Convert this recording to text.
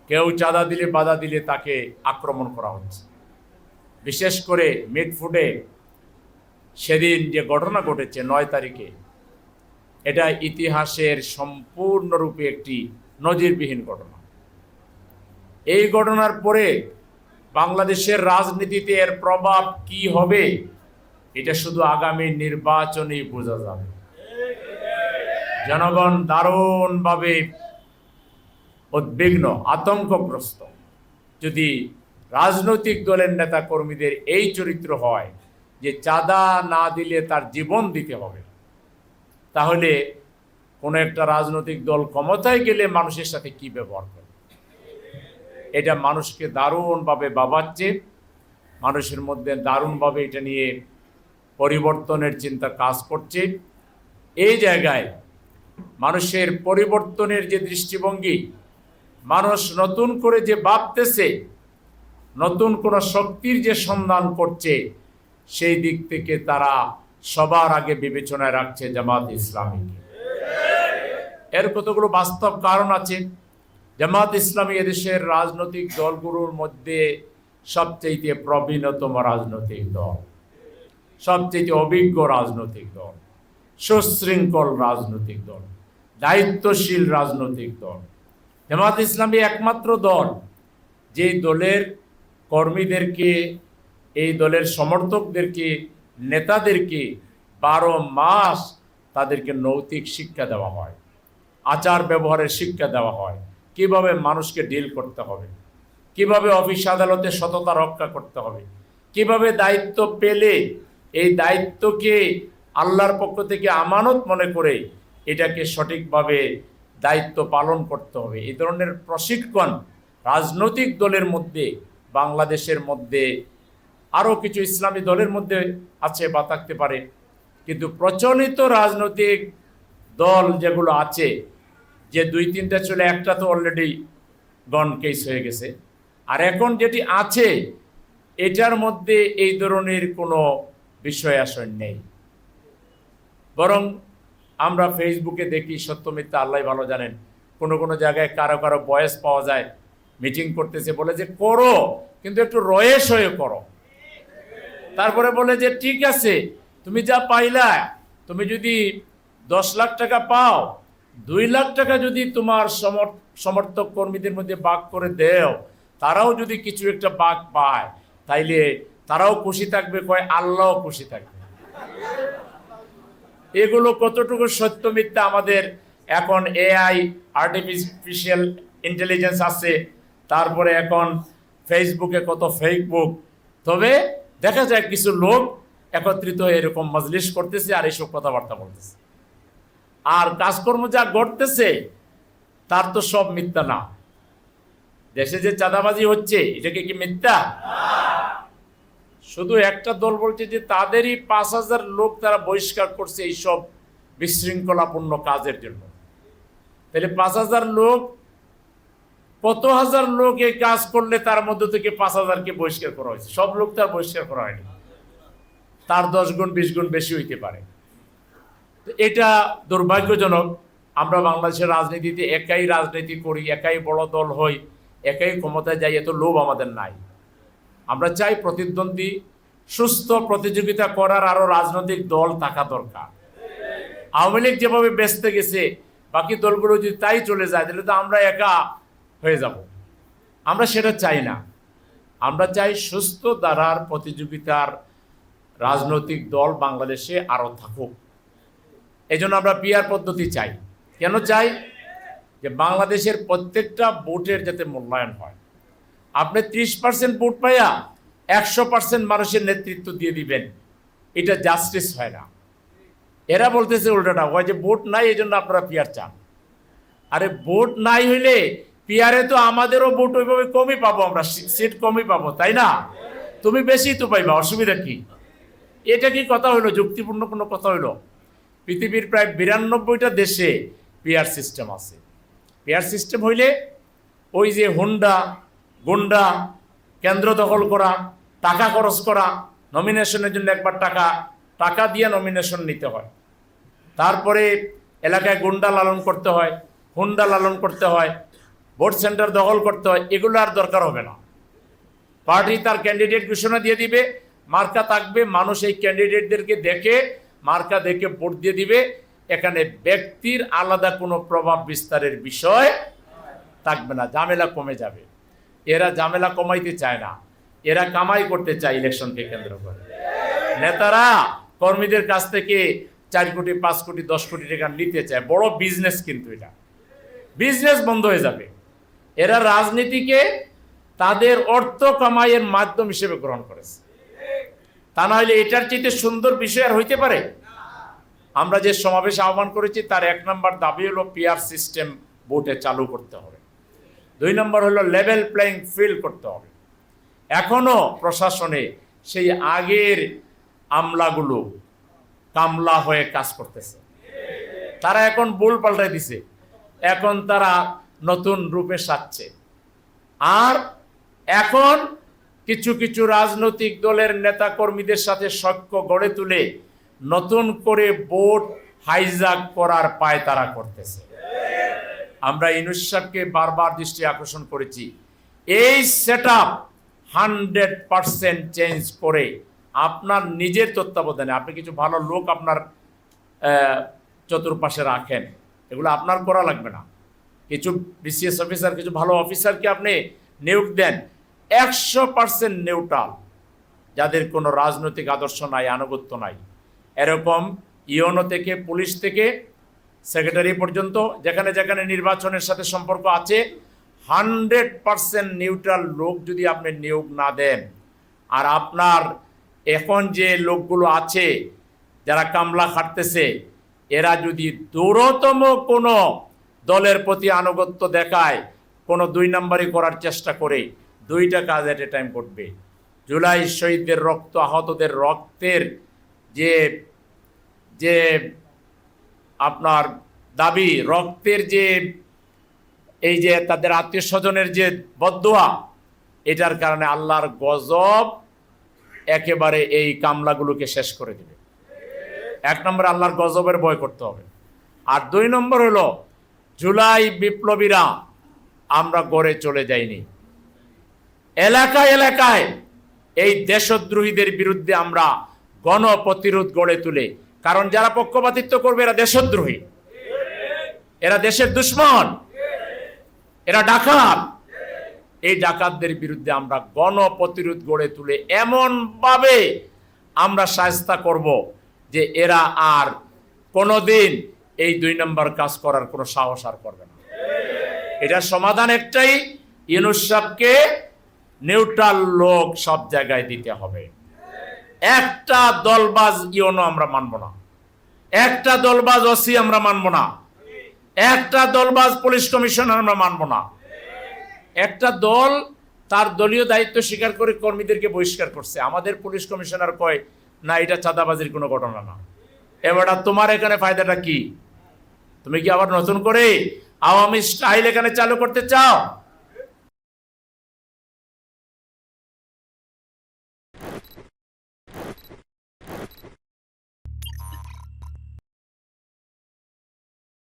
কেউ চাঁদা দিলে বাধা দিলে তাকে আক্রমণ করা হচ্ছে। বিশেষ করে মিটফুটে সেদিন যে ঘটনা ঘটেছে ৯ তারিখে, এটা ইতিহাসের সম্পূর্ণরূপে একটি নজিরবিহীন ঘটনা। এই ঘটনার পরে বাংলাদেশের রাজনীতিতে এর প্রভাব কি হবে এটা শুধু আগামী নির্বাচনেই বোঝা যাবে। জনগণ দারুণভাবে উদ্বিগ্ন, আতঙ্কগ্রস্ত। যদি রাজনৈতিক দলের নেতা কর্মীদের এই চরিত্র হয় যে চাঁদা না দিলে তার জীবন দিতে হবে, তাহলে কোনো একটা রাজনৈতিক দল ক্ষমতায় গেলে মানুষের সাথে কি ব্যবহার করে, এটা মানুষকে দারুণভাবে ভাবাচ্ছে। মানুষের মধ্যে দারুণভাবে এটা নিয়ে পরিবর্তনের চিন্তা কাজ করছে। এই জায়গায় মানুষের পরিবর্তনের যে দৃষ্টিভঙ্গি, মানুষ নতুন করে যে ভাবতেছে, নতুন কোনো শক্তির যে সন্ধান করছে, সেই দিক থেকে তারা সবার আগে বিবেচনায় রাখছে জামাত ইসলামীকে। এর কতগুলো বাস্তব কারণ আছে। জামাত ইসলামী এদেশের রাজনৈতিক দলগুলোর মধ্যে সবচেয়ে প্রবীণতম রাজনৈতিক দল, সবচেয়ে অভিজ্ঞ রাজনৈতিক দল, সুশৃঙ্খল রাজনৈতিক দল, দায়িত্বশীল রাজনৈতিক দল। জামাত ইসলামী একমাত্র দল যে দলের কর্মীদেরকে, এই দলের সমর্থকদেরকে, নেতাদেরকে 12 মাস তাদেরকে নৈতিক শিক্ষা দেওয়া হয়, আচার ব্যবহারের শিক্ষা দেওয়া হয়, কিভাবে মানুষকে ডিল করতে হবে, কিভাবে অফিস আদালতে সততা রক্ষা করতে হবে, কিভাবে দায়িত্ব পেলে এই দায়িত্বকে আল্লাহর পক্ষ থেকে আমানত মনে করে এটাকে সঠিকভাবে দায়িত্ব পালন করতে হবে। এই ধরনের প্রশিক্ষণ রাজনৈতিক দলের মধ্যে, বাংলাদেশের মধ্যে আরও কিছু ইসলামী দলের মধ্যে আছে বা থাকতে পারে, কিন্তু প্রচলিত রাজনৈতিক দল যেগুলো আছে, যে 2-3টা চলে, একটা তো অলরেডি গন কেস হয়ে গেছে, আর এখন যেটি আছে এটার মধ্যে এই ধরনের কোনো বিষয় আসন নেই। বরং আমরা ফেসবুকে দেখি, সত্য মিথ্যা আল্লাহ ভালো জানেন, কোনো কোনো জায়গায় কারো কারো বয়স পাওয়া যায়, মিটিং করতেছে, বলে যে করো কিন্তু একটু রয়েস হয়ে করো। তারপরে বলে যে ঠিক আছে, তুমি যা পাইলা, তুমি যদি 10 লাখ টাকা পাও, 2 লাখ টাকা যদি তোমার সমর্থক কর্মীদের মধ্যে ভাগ করে দেও, তারাও যদি কিছু একটা ভাগ পায়, তাইলে তারাও খুশি থাকবে, কয় আল্লাহও খুশি থাকবে। এগুলো কতটুকু সত্য মিথ্যা আমাদের এখন এআই, আর্টিফিশিয়াল ইন্টেলিজেন্স আছে, তারপরে এখন ফেসবুকে কত ফেসবুক, তবে দেখা যায় কিছু লোক একত্রিত এরকম মজলিস করতেছে আর এইসব কথাবার্তা বলতেছে, আর কাজকর্ম যা ঘটতেছে তার তো সব মিথ্যা না। দেশে যে চাঁদাবাজি হচ্ছে, এটাকে কি মিথ্যা? শুধু একটা দল বলছে যে তাদেরই 5,000 লোক তারা বহিষ্কার করছে এইসব বিশৃঙ্খলাপূর্ণ কাজের জন্য। তাহলে 5,000 লোক, কত হাজার লোক এই কাজ করলে তার মধ্যে থেকে 5,000কে বহিষ্কার করা হয়েছে? সব লোক তার বহিষ্কার করা হয়নি, তার 10 গুণ 20 গুণ বেশি হইতে পারে। এটা দুর্ভাগ্যজনক। আমরা বাংলাদেশের রাজনীতিতে একাই রাজনীতি করি, একাই বড় দল হই, একাই ক্ষমতায় যাই, এত লোভ আমাদের নাই। আমরা চাই প্রতিদ্বন্দ্বী, সুস্থ প্রতিযোগিতা করার আরো রাজনৈতিক দল থাকা দরকার। আওয়ামী লীগ যেভাবে ব্যস্ত গেছে, বাকি দলগুলো যদি তাই চলে যায়, তাহলে তো আমরা একা হয়ে যাব। আমরা সেটা চাই না। আমরা চাই সুস্থ ধারার প্রতিযোগিতার রাজনৈতিক দল বাংলাদেশে আরো থাকুক। এই জন্য আমরা পিআর পদ্ধতি চাই। কেন চাই? যে বাংলাদেশের প্রত্যেকটা ভোটের যাতে মূল্যায়ন হয়। আপনি 30% ভোট পাইয়া 100% মানুষের নেতৃত্ব দিয়ে দিবেন, এটা জাস্টিস হয় না। এরা বলতেছে উল্টাটা, হয় যে ভোট নাই এই জন্য আপনারা পিআর চান। আরে ভোট নাই হইলে পিআরে তো আমাদেরও ভোট ওইভাবে কমই পাবো, আমরা সিট কমই পাবো, তাই না? তুমি বেশি তো পাইবা, অসুবিধা কি? এটা কি কথা হইলো? যুক্তিপূর্ণ কোনো কথা হইলো? পৃথিবীর প্রায় 92টা দেশে পিআর সিস্টেম আছে। পিআর সিস্টেম হইলে ওই যে হুন্ডা গুন্ডা, কেন্দ্র দখল করা, টাকা খরচ করা, নমিনেশনের জন্য একবার টাকা দিয়ে নমিনেশন নিতে হয়, তারপরে এলাকায় গুন্ডা লালন করতে হয়, হুন্ডা লালন করতে হয়, ভোট সেন্টার দখল করতে হয়, এগুলো আর দরকার হবে না। পার্টি তার ক্যান্ডিডেট ঘোষণা দিয়ে দিবে, মার্কা থাকবে, মানুষ এই ক্যান্ডিডেটদেরকে দেখে মার্কা দেখে ভোট দিয়ে দিবে। এখানে ব্যক্তির আলাদা কোনো প্রভাব বিস্তারের বিষয় থাকবে না, ঝামেলা কমে যাবে। এরা ঝামেলা কমাইতে চায় না, এরা কামাই করতে চায় ইলেকশনকে কেন্দ্র করে। নেতারা কর্মীদের কাছ থেকে 4 কোটি 5 কোটি 10 কোটি টাকা নিতে চায়, বড় বিজনেস, কিন্তু এটা বিজনেস বন্ধ হয়ে যাবে। এরা রাজনীতিকে তাদের অর্থ কামাইয়ের মাধ্যম হিসেবে গ্রহণ করেছে। তা না হলে এটার চাইতে সুন্দর বিষয় আর হইতে পারে? আমরা যে সমাবেশ আহ্বান করেছি তার 1 নম্বর দাবি হলো পিআর সিস্টেম ভোটে চালু করতে হবে। 2 নম্বর হলো লেভেল প্লেইং ফিল্ড করতে হবে। এখনো প্রশাসনে সেই আগের আমলাগুলো কামলা হয়ে কাজ করতেছে, তারা এখন ভুল পাল্টাই দিছে, এখন তারা নতুন রূপে সাজছে। আর এখন কিছু কিছু রাজনৈতিক দলের নেতা কর্মীদের সাথে সখ্য গড়ে তুলে নতুন করে ভোট হাইজ্যাক করার পায়তারা করতেছে। আমরা ইউনূস সাহেবকে বারবার দৃষ্টি আকর্ষণ করেছি, এই সেটআপ 100% চেঞ্জ করে আপনার নিজের তত্ত্বাবধানে আপনি কিছু ভালো লোক আপনার চতুর্পাশে রাখেন, এগুলো আপনার করা লাগবে না। কিছু বিসিএস অফিসার, কিছু ভালো অফিসারকে আপনি নিয়োগ দেন 100% নিউট্রাল, যাদের কোনো রাজনৈতিক আদর্শ নাই, আনুগত্য নাই। এরকম ইউনো থেকে পুলিশ থেকে সেক্রেটারি পর্যন্ত যেখানে যেখানে নির্বাচনের সাথে সম্পর্ক আছে 100% নিউট্রাল লোক যদি আপনি নিয়োগ না দেন, আর আপনার এখন যে লোকগুলো আছে যারা কামলা খাটতেছে, এরা যদি দূরতম কোনো দলের প্রতি আনুগত্য দেখায়, কোনো 2 নম্বরই করার চেষ্টা করে, 2টা কাজ এট এ টাইম করবে। জুলাই শহীদদের রক্ত, আহতদের রক্তের যে যে আপনার দাবি, রক্তের যে এই যে তাদের আত্মীয় স্বজনের যে বদদোয়া, এটার কারণে আল্লাহর গজব একেবারে এই কামলাগুলোকে শেষ করে দিবে। 1 নম্বর আল্লাহর গজবের ভয় করতে হবে। আর 2 নম্বর হলো জুলাই বিপ্লবীরা আমরা গড়ে চলে যাইনি, এলাকায় এলাকায় এই দেশদ্রোহীদের বিরুদ্ধে আমরা গণপ্রতিরোধ গড়ে তুলে, কারণ যারা পক্ষপাতিত্ব করবে এরা দেশদ্রোহী, এরা দেশের দুশ্মন, এরা ডাকাত। এই ডাকাতদের বিরুদ্ধে আমরা গণপ্রতিরোধ গড়ে তুলে এমন ভাবে আমরা শায়েস্তা করব যে এরা আর কোনোদিন এই 2 নম্বর কাজ করার কোনো সাহস আর করবে না। এটার সমাধান একটাই, ইউনূস সাহেবকে নিউট্রাল লোক সব জায়গায় দিতে হবে। একটা দলবাজ ইউনো আমরা মানব না, একটা দলবাজ ওসি আমরা মানব না, একটা দলবাজ পুলিশ কমিশনার আমরা মানব না। একটা দল তার দলীয় দায়িত্ব স্বীকার করে কর্মীদেরকে বহিষ্কার করছে, আমাদের পুলিশ কমিশনার কয় না এটা চাঁদাবাজির কোনো ঘটনা না। এবার তোমার এখানে ফায়দাটা কি? তুমি কি আবার নতুন করে আওয়ামী স্টাইল এখানে চালু করতে চাও?